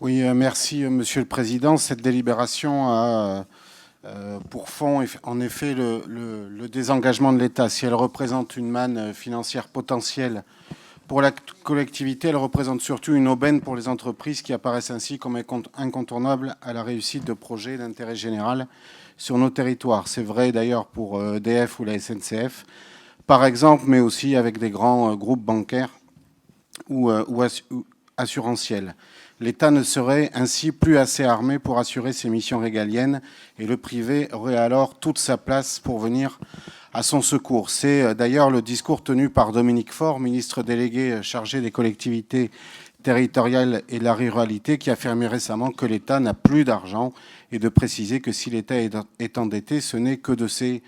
Oui, merci, Monsieur le Président. Cette délibération a pour fond, en effet, le désengagement de l'État. Si elle représente une manne financière potentielle pour la collectivité, elle représente surtout une aubaine pour les entreprises qui apparaissent ainsi comme incontournables à la réussite de projets d'intérêt général sur nos territoires. C'est vrai d'ailleurs pour EDF ou la SNCF, par exemple, mais aussi avec des grands groupes bancaires ou assurantiels. L'État ne serait ainsi plus assez armé pour assurer ses missions régaliennes et le privé aurait alors toute sa place pour venir à son secours. C'est d'ailleurs le discours tenu par Dominique Faure, ministre délégué chargé des collectivités territoriales et de la ruralité, qui a affirmé récemment que l'État n'a plus d'argent et de préciser que si l'État est endetté, ce n'est que de ses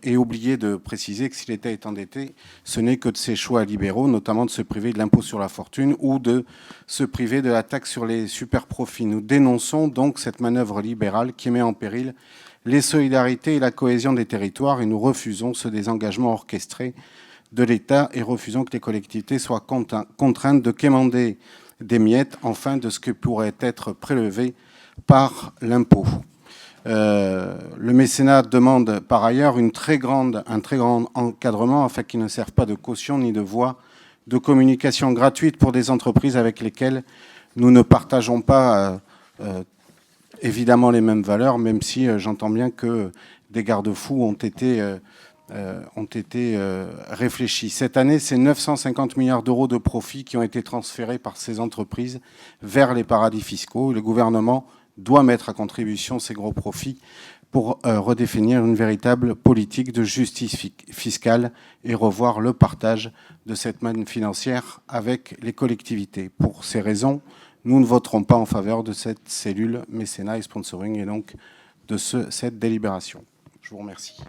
et oublié de préciser que si l'État est endetté, ce n'est que de ses choix libéraux, notamment de se priver de l'impôt sur la fortune ou de se priver de la taxe sur les superprofits. Nous dénonçons donc cette manœuvre libérale qui met en péril les solidarités et la cohésion des territoires et nous refusons ce désengagement orchestré de l'État et refusons que les collectivités soient contraintes de quémander des miettes, enfin de ce que pourrait être prélevé par l'impôt. Le mécénat demande par ailleurs un très grand encadrement afin qu'il ne serve pas de caution ni de voie de communication gratuite pour des entreprises avec lesquelles nous ne partageons pas évidemment les mêmes valeurs, même si j'entends bien que des garde-fous ont été réfléchis. Cette année, c'est 950 milliards d'euros de profits qui ont été transférés par ces entreprises vers les paradis fiscaux. Le gouvernement doit mettre à contribution ces gros profits pour redéfinir une véritable politique de justice fiscale et revoir le partage de cette manne financière avec les collectivités. Pour ces raisons, nous ne voterons pas en faveur de cette cellule mécénat et sponsoring et donc de cette délibération. Je vous remercie.